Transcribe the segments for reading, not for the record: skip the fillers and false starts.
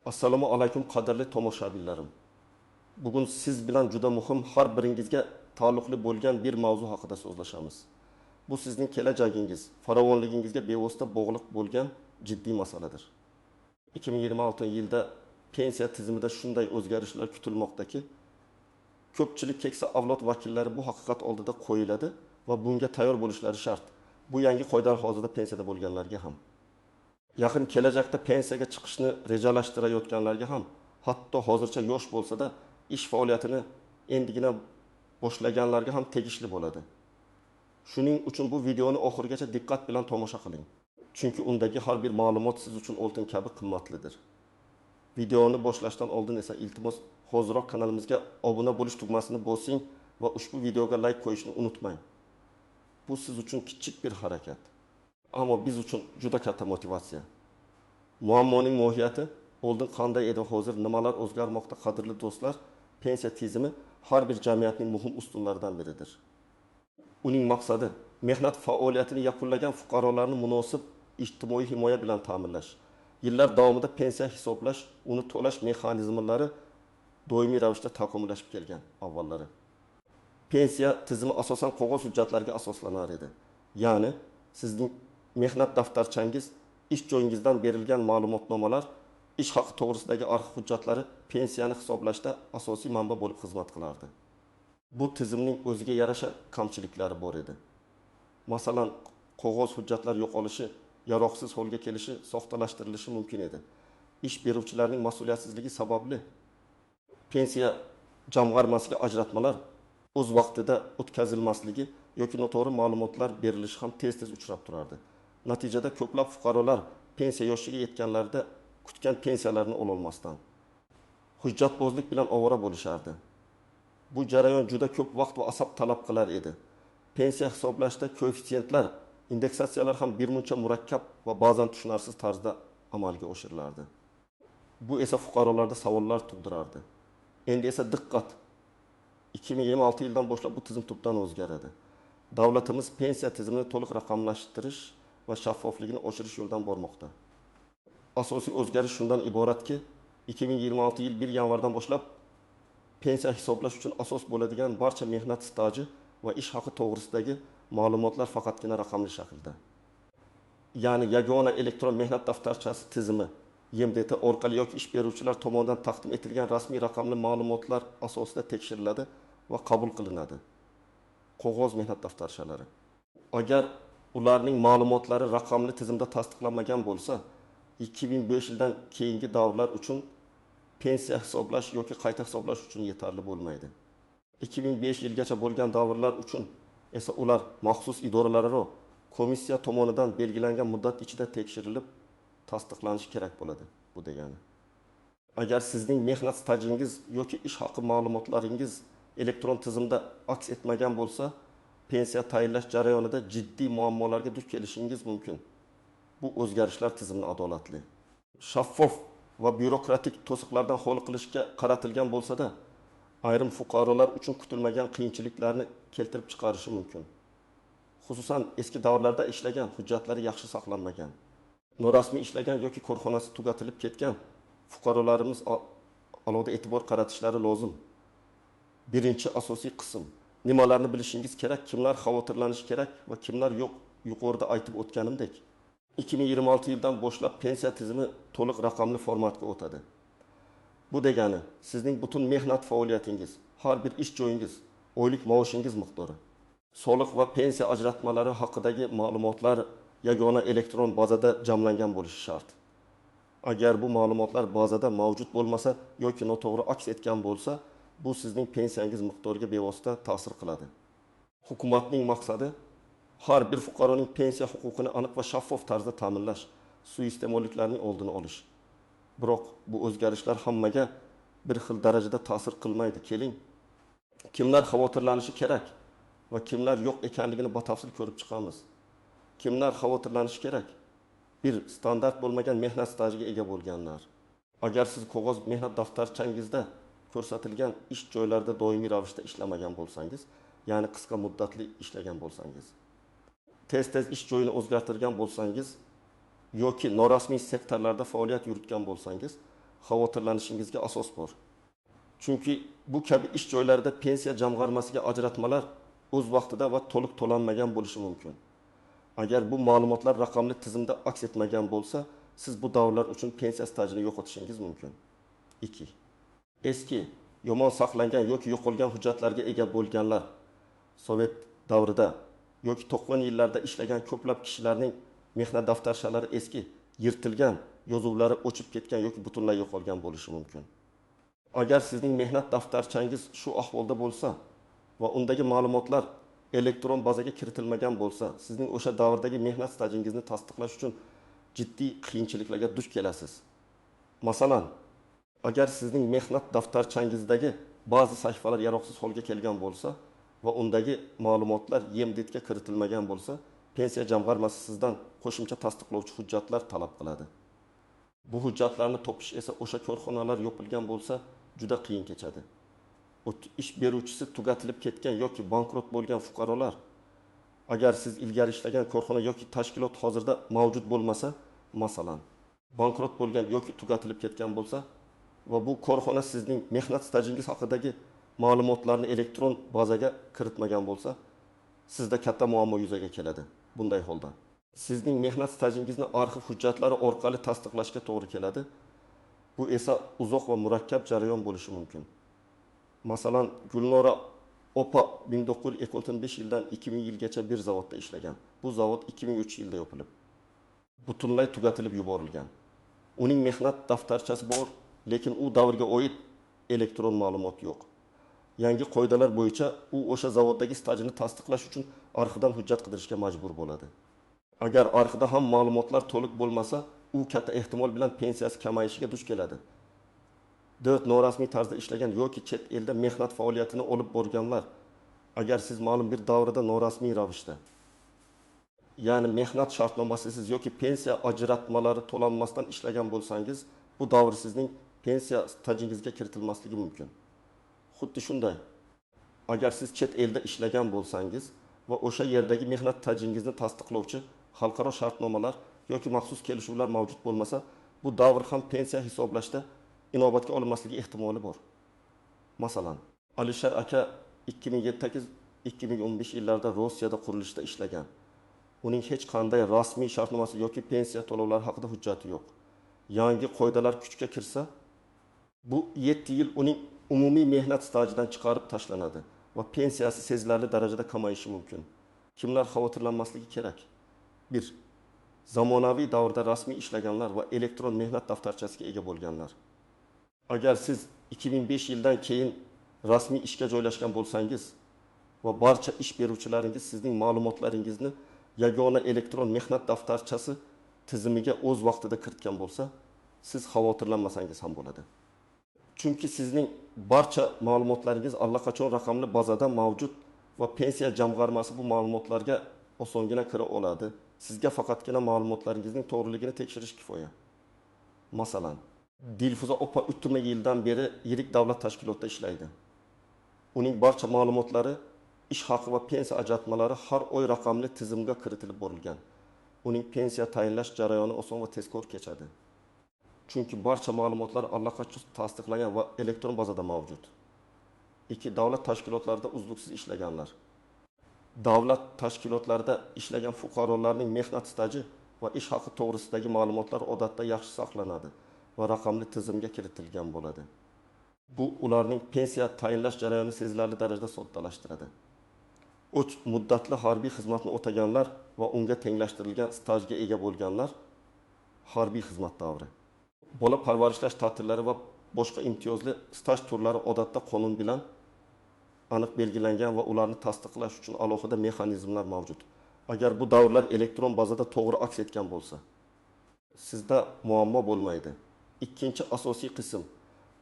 Assalomu alaykum qadrli tomoshabinlarim. Bugun siz bilan juda muhim har biringizga taalluqli bo'lgan bir mavzu haqida so'zlashamiz. Bu sizning kelajagingiz, farovonligingizga bevosita bog'liq bo'lgan jiddiy masaladir. 2026-yilda pensiya tizimida shunday o'zgarishlar kutilmoqdaki, ko'pchilik keksa avlod vakillari bu haqiqat oldida qo'yiladi va bunga tayyor bo'lishlari shart. Bu yangi qoidalar hozirda pensiyada bo'lganlarga ham. Yaqin kelajakda pensiyaga chiqishni rejalashtirayotganlarga ham, hatto hozircha yosh bo'lsa-da, ish faoliyatini endigina boshlaganlarga ham tegishli bo'ladi. Shuning uchun bu videoni oxirigacha diqqat bilan tomosha qiling. Chunki undagi har bir ma'lumot siz uchun oltin kabi qimmatlidir. Videoni boshlashdan oldin esa iltimos hoziroq kanalimizga obuna bo'lish tugmasini bosing va ushbu videoga like qo'yishni unutmang. Bu siz uchun kichik bir harakat. Ammo biz uchun juda katta motivatsiya. Muammoning mohiyati oldin qanday edi, hozir nimalar o'zgarmoqda qadrli do'stlar? Pensiya tizimi har bir jamiyatning muhim ustunlaridan biridir. Uning maqsadi mehnat faoliyatini yakunlagan fuqarolarni munosib ijtimoiy himoya bilan ta'minlash. Yillar davomida pensiya hisoblash, uni to'lash mexanizmlari doimiy ravishda takomillashib kelgan avvallari. Pensiya tizimi asosan qog'oz hujjatlarga asoslanar edi. Ya'ni sizning mehnat daftarchangiz, ish joyingizdan berilgan ma'lumotnomalar, ish haqi to'g'risidagi arxiv hujjatlari pensiyani hisoblashda asosiy manba bo'lib xizmat qilardi. Bu tizimning o'ziga yarasha kamchiliklari bor edi. Masalan, qog'oz hujjatlar yo'qolishi, yaroqsiz holga kelishi, soxtalashtirilishi mumkin edi. Ish beruvchilarning mas'uliyatsizligi sababli pensiya jamg'armasiga ajratmalar o'z vaqtida o'tkazilmasligi yoki noto'g'ri ma'lumotlar berilishi ham tez-tez uchrab turardi. Natijada ko'plab fuqarolar pensiya yoshiga yetganlarida kutgan pensiyalarini ola olmasdan hujjatbozlik bilan ovora bo'lishardi. Bu jarayon juda ko'p vaqt va asab talab qilar edi. Pensiya hisoblashda koeffitsiyentlar, indeksatsiyalar ham birmuncha murakkab va ba'zan tushunarsiz tarzda amalga oshirilardi. Bu esa fuqarolarda savollar tug'dirardi. Endi esa diqqat. 2026 yildan boshlab bu tizim tubdan o'zgaradi. Davlatimiz pensiya tizimini to'liq raqamlashtirish va shaffofligini oshirish yo'lidan bormoqda. Asosiy o'zgarish shundan iboratki, 2026 yil 1 yanvardan boshlab pensiya hisoblash uchun asos bo'ladigan barcha mehnat staji va ish haqi to'g'risidagi ma'lumotlar faqatgina raqamli shaklda. Ya'ni yagona elektron mehnat daftarchasi tizimi YMDT orqali yoki ish beruvchilar tomonidan taqdim etilgan rasmiy raqamli ma'lumotlar asosida tekshiriladi va qabul qilinadi. Qog'oz mehnat daftarchalari. Agar ularning ma'lumotlari raqamli tizimda tasdiqlanmagan bo'lsa, 2005 yildan keyingi davrlar uchun pensiya hisoblash yoki qayta hisoblash uchun yetarli bo'lmaydi. 2005 yilgacha bo'lgan davrlar uchun esa ular maxsus idoralararo komissiya tomonidan belgilangan muddat ichida tekshirilib, tasdiqlanishi kerak bo'ladi. Bu degani, agar sizning mehnat stajingiz yoki ish haqi ma'lumotlaringiz elektron tizimda aks etmagan bo'lsa, pensiya tayinlash jarayonida jiddiy muammolarga duch kelishingiz mumkin. Bu o'zgarishlar tizimni adolatli, shaffof va byurokratik to'siqlardan xoli qilishga qaratilgan bo'lsa-da, ayrim fuqarolar uchun kutilmagan qiyinchiliklarni keltirib chiqarishi mumkin. Xususan, eski davrlarda ishlagan, hujjatlari yaxshi saqlanmagan, norasmiy ishlagan yoki korxonasi tugatilib ketgan fuqarolarimiz alohida e'tibor qaratishlari lozim. Birinchi asosiy qism. Nimalarni bilishingiz kerak, kimlar xavotirlanishi kerak va kimlar yo'q, yuqorida aytib o'tganimdek. 2026 yildan boshlab pensiya tizimi to'liq raqamli formatga o'tadi. Bu degani, sizning butun mehnat faoliyatingiz, har bir ish joyingiz, oylik maoshingiz miqdori, soliq va pensiya ajratmalari haqidagi ma'lumotlar yagona elektron bazada jamlangan bo'lishi shart. Agar bu ma'lumotlar bazada mavjud bo'lmasa yoki noto'g'ri aks etgan bo'lsa, bu sizning pensiyangiz miqdoriga bevosita ta'sir qiladi. Hukumatning maqsadi har bir fuqaroning pensiya huquqini aniq va shaffof tarzda ta'minlash, suiiste'molliklarning oldini olish. Biroq bu o'zgarishlar hammaga bir xil darajada ta'sir qilmaydi. Keling, kimlar xavotirlanishi kerak va kimlar yo'q ekanligini batafsil ko'rib chiqamiz. Kimlar xavotirlanishi kerak? Bir, standart bo'lmagan mehnat stajiga ega bo'lganlar. Agar siz qog'oz mehnat daftarchangizda ko'rsatilgan ish joylarida doimiy ravishda ishlamagan bo'lsangiz, ya'ni qisqa muddatli ishlagan bo'lsangiz, tez-tez ish joyini o'zgartirgan bo'lsangiz yoki norasmiy sektorlarda faoliyat yuritgan bo'lsangiz, xavotirlanishingizga asos bor. Chunki bu kabi ish joylarida pensiya jamg'armasiga ajratmalar o'z vaqtida va to'liq to'lanmagan bo'lishi mumkin. Agar bu ma'lumotlar raqamli tizimda aks etmagan bo'lsa, siz bu davrlar uchun pensiya stajini yo'qotishingiz mumkin. 2. Eski, yomon saqlangan yoki yo'qolgan hujjatlarga ega bo'lganlar. Sovet davrida yoki 90 yillarda ishlagan ko'plab kishilarning mehnat daftarshalari eski, yirtilgan, yozuvlari o'chib ketgan yoki butunlay yo'qolgan bo'lishi mumkin. Agar sizning mehnat daftarchangiz shu ahvolda bo'lsa va undagi ma'lumotlar elektron bazaga kiritilmagan bo'lsa, sizning o'sha davrdagi mehnat stajingizni tasdiqlash uchun jiddiy qiyinchiliklarga duch kelasiz. Masalan, agar sizning mehnat daftarchangizdagi ba'zi sahifalar yaroqsiz holga kelgan bo'lsa va undagi ma'lumotlar yemdetga kiritilmagan bo'lsa, pensiya jamg'armasi sizdan qo'shimcha tasdiqlovchi hujjatlar talab qiladi. Bu hujjatlarni topish esa o'sha korxonalar yopilgan bo'lsa, juda qiyin kechadi. Ish beruvchisi tugatilib ketgan yoki bankrot bo'lgan fuqarolar, agar siz ilgari ishlagan korxona yoki tashkilot hozirda mavjud bo'lmasa, masalan, bankrot bo'lgan yoki tugatilib ketgan bo'lsa va bu korxona sizning mehnat stajingiz haqidagi ma'lumotlarni elektron bazaga kiritmagan bo'lsa, sizda katta muammo yuzaga keladi. Bunday holda sizning mehnat stajingizni arxiv hujjatlari orqali tasdiqlashga to'g'ri keladi. Bu esa uzoq va murakkab jarayon bo'lishi mumkin. Masalan, Gulnora opa 1995 yildan 2000 yilgacha bir zavodda ishlagan. Bu zavod 2003 yilda yopilib, butunlay tugatilib yuborilgan. Uning mehnat daftarchasi bor, lekin u davrga oid elektron ma'lumot yo'q. Yangi qoidalar bo'yicha u o'sha zavoddagi stajini tasdiqlash uchun arxivdan hujjat qidirishga majbur bo'ladi. Agar arxivda ham ma'lumotlar to'liq bo'lmasa, u katta ehtimol bilan pensiyasi kamayishiga duch keladi. 4 norasmiy tarzda ishlagan yoki chet elda mehnat faoliyatini olib borganlar, agar siz ma'lum bir davrda norasmiy ravishda, ya'ni mehnat shartnomasisiz yoki pensiya ajratmalari to'lanmasdan ishlagan bo'lsangiz, bu davr sizning pensiya stajingizga kiritilmasligi mumkin. Xuddi shunday, agar siz chet elda ishlagan bo'lsangiz va o'sha yerdagi mehnat stajingizni tasdiqlovchi xalqaro shartnomalar yoki maxsus kelishuvlar mavjud bo'lmasa, bu davr ham pensiya hisoblashda inobatga olinmasligi ehtimoli bor. Masalan, Alisher aka 2007-2015 yillarda Rossiyada qurilishda ishlagan. Uning hech qanday rasmiy shartnomasi yoki pensiya to'lovlari haqida hujjati yo'q. Yangi qoidalar kuchga kirsa, bu 7 yil uning umumiy mehnat stajidan chiqarib tashlanadi va pensiyasi sezilarli darajada kamayishi mumkin. Kimlar xavotirlanmasligi kerak? 1. Zamonaviy davrda rasmiy ishlaganlar va elektron mehnat daftarchasiga ega bo'lganlar. Agar siz 2005 yildan keyin rasmiy ishga joylashgan bo'lsangiz va barcha ish beruvchilaringiz sizning ma'lumotlaringizni yagona elektron mehnat daftarchasi tizimiga o'z vaqtida kiritgan bo'lsa, siz xavotirlanmasangiz ham bo'ladi. Chunki sizning barcha ma'lumotlaringiz allaqachon raqamli bazada mavjud va pensiya jamg'armasi bu ma'lumotlarga osongina kira oladi. Sizga faqatgina ma'lumotlaringizning to'g'riligini tekshirish kifoya. Masalan, Dilfuza opa 3 yildan beri yirik davlat tashkilotida ishlaydi. Uning barcha ma'lumotlari, ish haqi va pensiya ajratmalari har oy raqamli tizimga kiritilib borilgan. Uning pensiya tayinlash jarayoni oson va tezkor kechadi. Chunki barcha ma'lumotlar allaqachon tasdiqlangan va elektron bazada mavjud. 2. Davlat tashkilotlarida uzluksiz ishlaganlar. Davlat tashkilotlarida ishlagan fuqarolarning mehnat staji va ish haqi to'g'risidagi ma'lumotlar odatda yaxshi saqlanadi va raqamli tizimga kiritilgan bo'ladi. Bu ularning pensiya tayinlash jarayonini sezilarli darajada soddalashtiradi. 3. Muddatli harbiy xizmatni o'taganlar va unga tenglashtirilgan stajga ega bo'lganlar, harbiy xizmat davri. Bola parvarishlash ta'tillari va boshqa imtiyozli staj turlari odatda qonun bilan aniq belgilangan va ularni tasdiqlash uchun alohida mexanizmlar mavjud. Agar bu davrlar elektron bazada to'g'ri aks etgan bo'lsa, sizda muammo bo'lmaydi. Ikkinchi asosiy qism,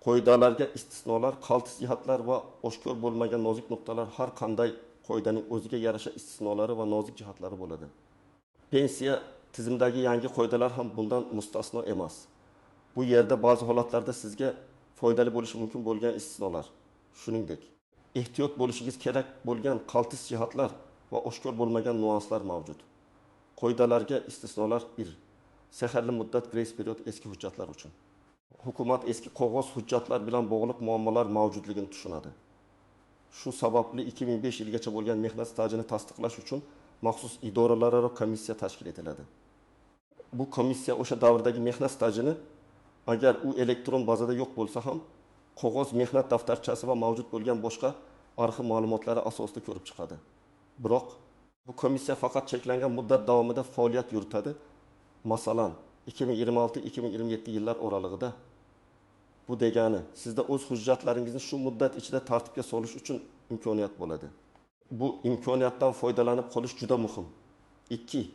qoidalarga istisnolar, qaltis jihatlar va oshkor bo'lmagan nozik nuqtalar. Har qanday qoidaning o'ziga yarasha istisnolari va nozik jihatlari bo'ladi. Pensiya tizimidagi yangi qoidalar ham bundan mustasno emas. Bu yerda ba'zi holatlarda sizga foydali bo'lishi mumkin bo'lgan istisnolar, shuningdek, ehtiyot bo'lishingiz kerak bo'lgan qaltis jihatlar va oshkor bo'lmagan nuanslar mavjud. Qoidalarga istisnolar 1. Sehrli muddat grace period eski hujjatlar uchun. Hukumat eski qog'oz hujjatlar bilan bog'liq muammolar mavjudligini tushunadi. Shu sababli 2005 yilgacha bo'lgan mehnat stajini tasdiqlash uchun maxsus idoralararo komissiya tashkil etiladi. Bu komissiya o'sha davrdagi mehnat stajini agar u elektron bazada yo'q bo'lsa ham qog'oz mehnat daftarchasi va mavjud bo'lgan boshqa arxiv ma'lumotlari asosida ko'rib chiqadi. Biroq bu komissiya faqat cheklangan muddat davomida faoliyat yuritadi. Masalan, 2026-2027 yillar oralig'ida. Bu degani, sizda o'z hujjatlaringizni shu muddat ichida tartibga solish uchun imkoniyat bo'ladi. Bu imkoniyatdan foydalanib qolish juda muhim. 2.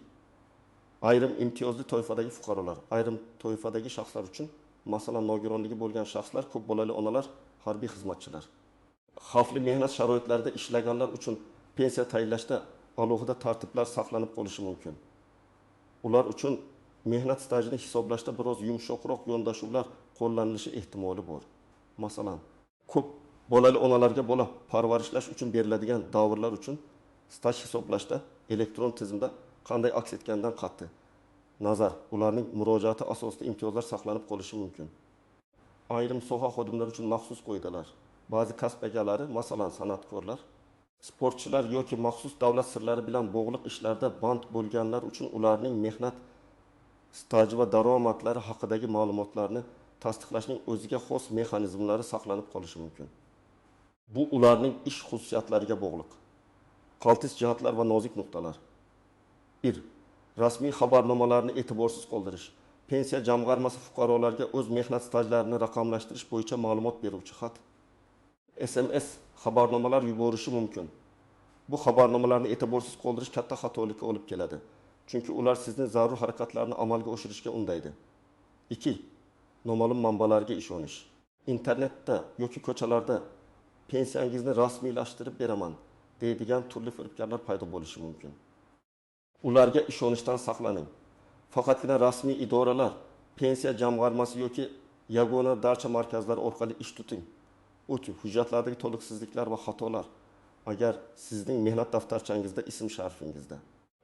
Ayrim imtiyozli toifadagi fuqarolar, ayrim toifadagi shaxslar uchun, masalan, nogironligi bo'lgan shaxslar, ko'p bolali onalar, harbiy xizmatchilar. Xavfli mehnat sharoitlarida ishlaganlar uchun pensiya tayinlashda alohida tartiblar saqlanib qolishi mumkin. Ular uchun mehnat stajini hisoblashda biroz yumshoqroq yondashuvlar qo'llanilishi ehtimoli bor. Masalan, ko'p bolali onalarga bola parvarishlash uchun beriladigan davrlar uchun staj hisoblashda elektron tizimda qanday aks etgandan qat'iy nazar, ularning murojaati asosida imtiyozlar saqlanib qolishi mumkin. Ayrim soha xodimlari uchun maxsus qoidalar. Ba'zi kasb egalari, masalan, san'atkorlar, sportchilar yoki maxsus davlat sirlari bilan bog'liq ishlarda band bo'lganlar uchun ularning mehnat staji va daromadlari haqidagi ma'lumotlarni tasdiqlashning o'ziga xos mexanizmlari saqlanib qolishi mumkin. Bu ularning ish xususiyatlariga bog'liq. Qaltis jihatlar va nozik nuqtalar. 1. Rasmiy xabarnomalarni e'tiborsiz qoldirish. Pensiya jamg'armasi fuqarolarga o'z mehnat stajlarini raqamlashtirish bo'yicha ma'lumot beruvchi xat, SMS xabarnomalar yuborishi mumkin. Bu xabarnomalarni e'tiborsiz qoldirish katta xatolikka olib keladi. Chunki ular sizning zarur harakatlarni amalga oshirishga undaydi. 2. Noma'lum manbalarga ishonish. Internetda yoki ko'chalarda pensiyangizni rasmiylashtirib beraman deydigan turli firibgarlar paydo bo'lishi mumkin. Ularga ishonishdan saqlaning. Faqatgina rasmiy idoralar, pensiya jamg'armasi yoki yagona darcha markazlari orqali ish tuting. O'ting, hujjatlardagi to'liqsizliklar va xatolar agar sizning mehnat daftarchangizda, ism sharifingizda,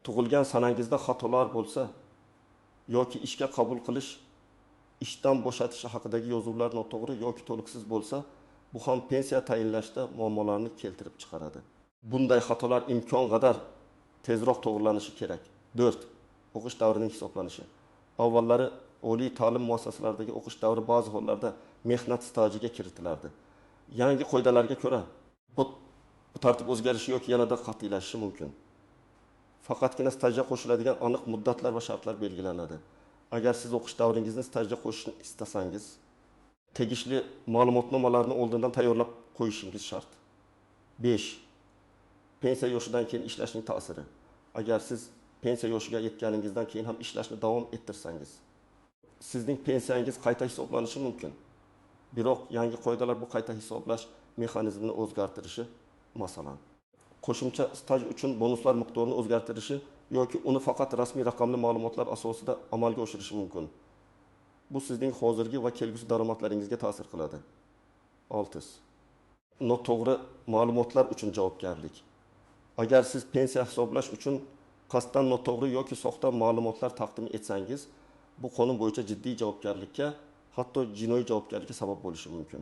tug'ilgan sanangizda xatolar bo'lsa yoki ishga qabul qilish, ishdan bo'shatish haqidagi yozuvlar noto'g'ri yoki to'liqsiz bo'lsa, bu ham pensiya tayinlashda muammolarni keltirib chiqaradi. Bunday xatolar imkon qadar tezroq to'g'rilanishi kerak. 4. O'qish davrining hisoblanishi. Avvallari oliy ta'lim muassasalaridagi o'qish davri ba'zi hollarda mehnat stajiga kiritilardi. Yangi qoidalarga ko'ra bu tartib o'zgarishi yoki yanada qat'iylashishi mumkin. Faqatgina stajga qo'shiladigan aniq muddatlar va shartlar belgilanadi. Agar siz o'qish davringizni stajga qo'shishni istasangiz, tegishli ma'lumotnomalarni oldindan tayyorlab qo'yishingiz shart. 5. Pensiya yoshidan keyin ishlashning ta'siri. Agar siz pensiya yoshiga yetganingizdan keyin ham ishlashni davom ettirsangiz, sizning pensiyangiz qayta hisoblanishi mumkin. Biroq yangi qoidalar bu qayta hisoblash mexanizmini o'zgartirishi, masalan, qo'shimcha staj uchun bonuslar miqdorini o'zgartirishi yoki uni faqat rasmiy raqamli ma'lumotlar asosida amalga oshirishi mumkin. Bu sizning hozirgi va kelgusi daromadlaringizga ta'sir qiladi. 6. Noto'g'ri ma'lumotlar uchun javobgarlik. Agar siz pensiya hisoblash uchun qasddan noto'g'ri yoki soxta ma'lumotlar taqdim etsangiz, bu qonun bo'yicha jiddiy javobgarlikka, hatto jinoiy javobgarlikka sabab bo'lishi mumkin.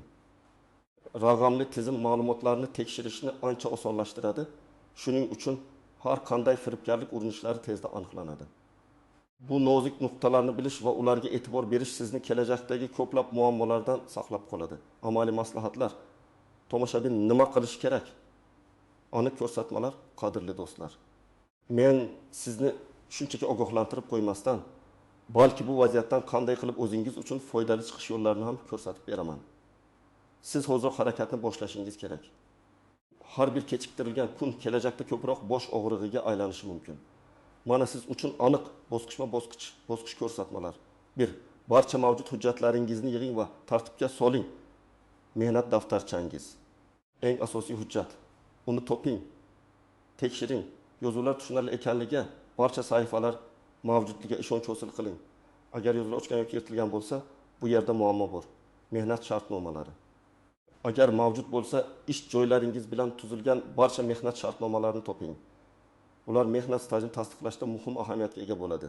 Raqamli tizim ma'lumotlarni tekshirishni ancha osonlashtiradi. Shuning uchun har qanday firibgarlik urinishlari tezda aniqlanadi. Bu nozik nuqtalarni bilish va ularga e'tibor berish sizni kelajakdagi ko'plab muammolardan saqlab qoladi. Amaliy maslahatlar. Tomoshabin nima qilish kerak? Aniq ko'rsatmalar, qadrli do'stlar. Men sizni shunchaki ogohlantirib qo'ymasdan, balki bu vaziyatdan qanday qilib o'zingiz uchun foydali chiqish yo'llarini ham ko'rsatib beraman. Siz hozir harakatni boshlashingiz kerak. Har bir kechiktirilgan kun kelajakda ko'proq bosh og'rig'iga aylanishi mumkin. Mana siz uchun aniq bosqich ko'rsatmalar. 1. Barcha mavjud hujjatlaringizni yig'ing va tartibga soling. Mehnat daftarchangiz. Eng asosiy hujjat. Uni toping, tekshiring. Yozuvlar tushunarli ekanligiga, barcha sahifalar mavjudligiga ishonch hosil qiling. Agar yozuvlar o'chgan yoki yirtilgan bo'lsa, bu yerda muammo bor. Mehnat shartnomalari. Agar mavjud bo'lsa, ish joylaringiz bilan tuzilgan barcha mehnat shartnomalarini toping. Ular mehnat stajini tasdiqlashda muhim ahamiyatga ega bo'ladi.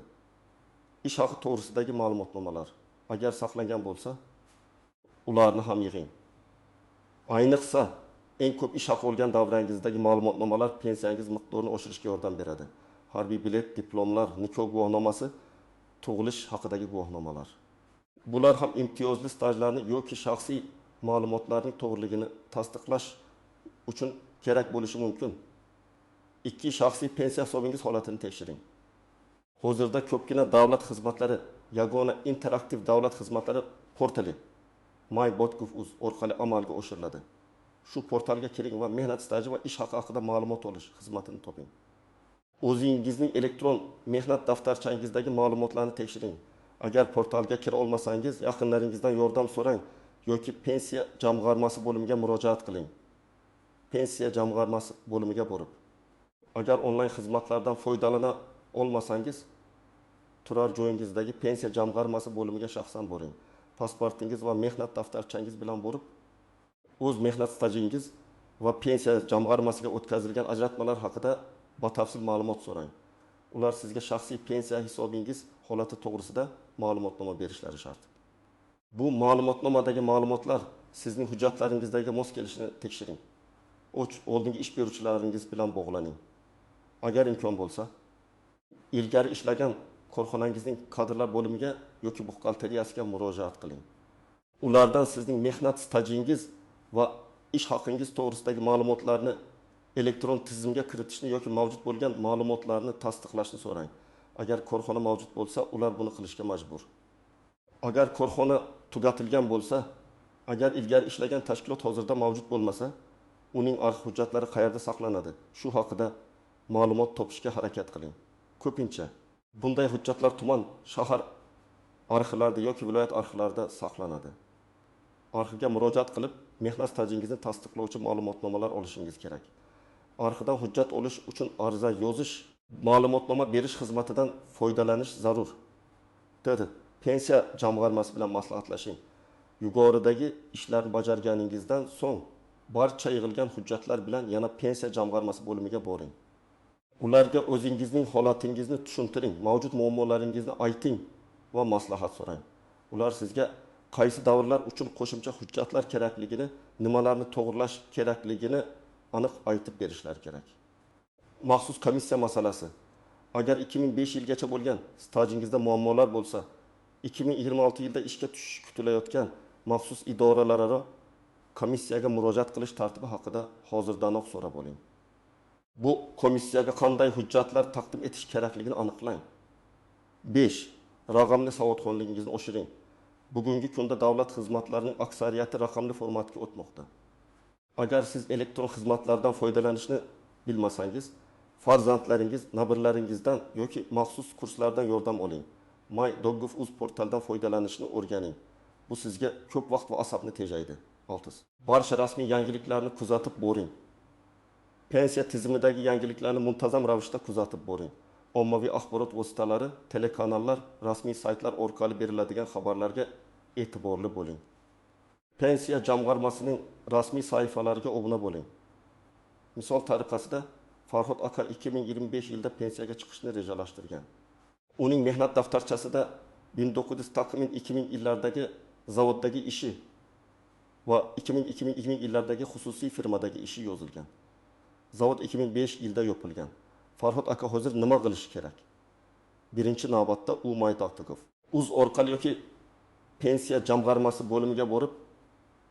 Ish haqi to'g'risidagi ma'lumotnomalar. Agar saqlangan bo'lsa, ularni ham yig'ing. Ayniqsa eng ko'p ish haqi olgan davrangizdagi ma'lumotnomalar pensiyangiz miqdorini oshirishga yordam beradi. Harbiy bilet, diplomlar, nikoh guvohnomasi, tug'ilish haqidagi guvohnomalar. Bular ham imtiyozli stajlarni yoki shaxsiy ma'lumotlarning to'g'riligini tasdiqlash uchun kerak bo'lishi mumkin. Ikki shaxsiy pensiya hisobingiz holatini tekshiring. Hozirda ko'pgina davlat xizmatlari, yagona interaktiv davlat xizmatlari portali my.gov.uz orqali amalga oshiriladi. Shu portalga kiring va mehnat staji va ish haqi haqida ma'lumot olish xizmatini toping. O'zingizning elektron mehnat daftarchangizdagi ma'lumotlarni tekshiring. Agar portalga kira olmasangiz, yaqinlaringizdan yordam so'rang yoki pensiya jamg'armasi bo'limiga murojaat qiling. Pensiya jamg'armasi bo'limiga borib. Agar onlayn xizmatlardan foydalana olmasangiz, turar joyingizdagi pensiya jamg'armasi bo'limiga shaxsan boring. Pasportingiz va mehnat daftarchangiz bilan borib, o'z mehnat stajingiz va pensiya jamg'armasiga o'tkazilgan ajratmalar haqida batafsil ma'lumot so'rang. Ular sizga shaxsiy pensiya hisobingiz holati to'g'risida ma'lumotnoma berishlari shart. Bu ma'lumotnomadagi ma'lumotlar sizning hujjatlaringizdagi mos kelishini tekshiring. Oldingi ish beruvchilaringiz bilan bog'laning. Agar imkon bo'lsa, ilgari ishlagan korxonangizning kadrlar bo'limiga yoki buxgalteriyasiga murojaat qiling. Ulardan sizning mehnat stajingiz va ish haqingiz to'g'risidagi ma'lumotlarni elektron tizimga kiritishni yoki mavjud bo'lgan ma'lumotlarni tasdiqlashni so'rang. Agar korxona mavjud bo'lsa, ular buni qilishga majbur. Agar korxona tugatilgan bo'lsa, agar ilgari ishlagan tashkilot hozirda mavjud bo'lmasa, uning arxiv hujjatlari qayerda saqlanadi? Shu haqida ma'lumot topishga harakat qiling. Ko'pincha bunday hujjatlar tuman, shahar arxivlarida yoki viloyat arxivlarida saqlanadi. Arxivga murojaat qilib, mehnat stajingizni tasdiqlovchi ma'lumotnomalar olishingiz kerak. Arxivdan hujjat olish uchun ariza yozish, ma'lumotnoma berish xizmatidan foydalanish zarur. Dedi. Pensiya jamg'armasi bilan maslahatlashing. Yuqoridagi ishlarni bajarganingizdan so'ng barcha yig'ilgan hujjatlar bilan yana pensiya jamg'armasi bo'limiga boring. Ularga o'zingizning holatingizni tushuntiring, mavjud muammolaringizni ayting va maslahat so'rang. Ular sizga qaysi davrlar uchun qo'shimcha hujjatlar kerakligini, nimalarni to'g'rilash kerakligini aniq aytib berishlari kerak. Maxsus komissiya masalasi. Agar 2005 yilgacha bo'lgan stajingizda muammolar bo'lsa, 2026 yilda ishga tushish kutilayotgan maxsus idoralararo komissiyaga murojaat qilish tartibi haqida hozirdanoq so'rab oling. Bu komissiyaga qanday hujjatlar taqdim etish kerakligini aniqlang. 5. Raqamli savodxonligingizni oshiring. Bugungi kunda davlat xizmatlarining aksariyati raqamli formatga o'tmoqda. Agar siz elektron xizmatlardan foydalanishni bilmasangiz, farzandlaringiz, nabirlaringizdan yoki maxsus kurslardan yordam oling. My.gov.uz portaldan foydalanishni o'rganing. Bu sizga ko'p vaqt va asabni tejaydi. 6. Barcha rasmiy yangiliklarni kuzatib boring. Pensiya tizimidagi yangiliklarni muntazam ravishda kuzatib boring. Ommaviy axborot vositalari, telekanallar, rasmiy saytlar orqali beriladigan xabarlarga e'tiborli bo'ling. Pensiya jamg'armasining rasmiy sayfalariga obuna bo'ling. Misol tariqasida Farhod aka 2025 yilda pensiyaga chiqishni rejalashtirgan. Uning mehnat daftarchasida 1900-2000 yillardagi zavoddagi ishi va 2000 yillardagi xususiy firmadagi ishi yozilgan. Zavod 2005 yilda yopilgan. Farhod aka hozir nima qilish kerak? Birinchi navbatda u My.gov. Uz orqali yoki pensiya jamg'armasi bo'limiga borib,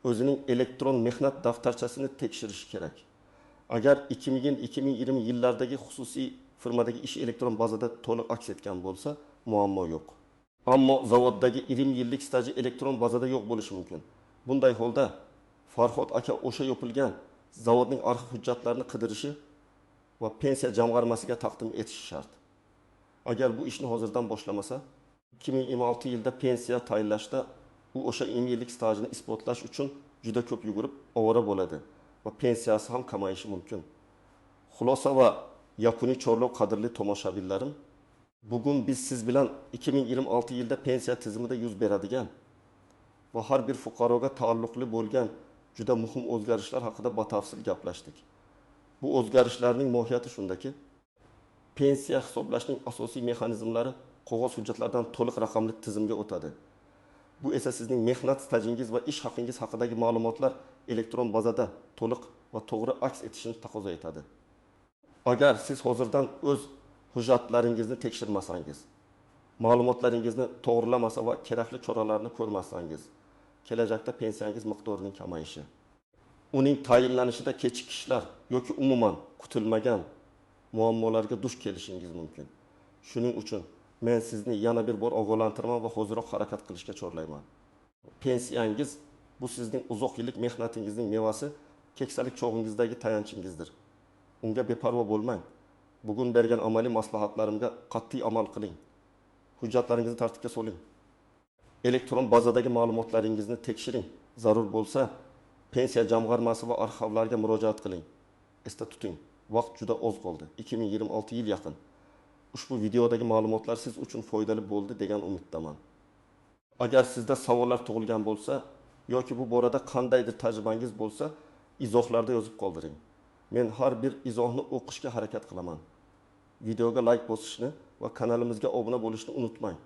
o'zining elektron mehnat daftarchasini tekshirish kerak. Agar 2020 yillardagi xususiy firmadagi ish elektron bazada to'liq aks etgan bo'lsa, muammo yo'q. Ammo zavoddagi 20 yillik staji elektron bazada yo'q bo'lishi mumkin. Bunday holda Farhod aka o'sha yopilgan zavodning arxiv hujjatlarini qidirishi va pensiya jamg'armasiga taqdim etishi shart. Agar bu ishni hozirdan boshlamasa, 2026 yilda pensiya tayinlashda u o'sha 20 yillik stajini isbotlash uchun juda ko'p yugurib, ovora bo'ladi va pensiyasi ham kamayishi mumkin. Xulosa va yakuniy chorlov qadrli tomoshabinlarim, bugun biz siz bilan 2026 yilda pensiya tizimida yuz beradigan va har bir fuqaroga taalluqli bo'lgan juda muhim o'zgarishlar haqida batafsil gaplashdik. Bu o'zgarishlarning mohiyati shundaki, pensiya hisoblashning asosiy mexanizmlari qog'oz hujjatlardan to'liq raqamli tizimga o'tadi. Bu esa sizning mehnat stajingiz va ish haqingiz haqidagi ma'lumotlar elektron bazada to'liq va to'g'ri aks etishini taqozo etadi. Agar siz hozirdan o'z hujjatlaringizni tekshirmasangiz, ma'lumotlaringizni to'g'rilamasa va kerakli choralarni ko'rmasangiz, kelajakda pensiyangiz miqdorining kamayishi, uning tayinlanishida kechikishlar yoki umuman kutilmagan muammolarga duch kelishingiz mumkin. Shuning uchun men sizni yana bir bor ogohlantiraman va hoziroq harakat qilishga chorlayman. Pensiyangiz bu sizning uzoq yillik mehnatingizning mevasi, keksalik chog'ingizdagi tayanchingizdir. Unga beparvo bo'lmang. Bugun bergan amaliy maslahatlarimga qat'iy amal qiling. Hujjatlaringizni tartibga soling. Elektron bazadagi ma'lumotlaringizni tekshiring. Zarur bo'lsa, pensiya jamg'armasi va arxivlarga murojaat qiling. Esda tuting, vaqt juda oz qoldi. 2026 yil yaqin. Ushbu videodagi ma'lumotlar siz uchun foydali bo'ldi degan umiddaman. Agar sizda savollar tug'ilgan bo'lsa yoki bu borada qandaydir tajribangiz bo'lsa, izohlarda yozib qoldiring. Men har bir izohni o'qishga harakat qilaman. Videoga like bosishni va kanalimizga obuna bo'lishni unutmang.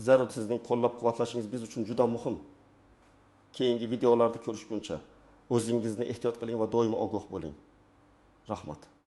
Zarur sizning qo'llab-quvvatlashingiz biz uchun juda muhim. Keyingi videolarda ko'rishguncha o'zingizni ehtiyot qiling va doimo ogoh bo'ling. Rahmat.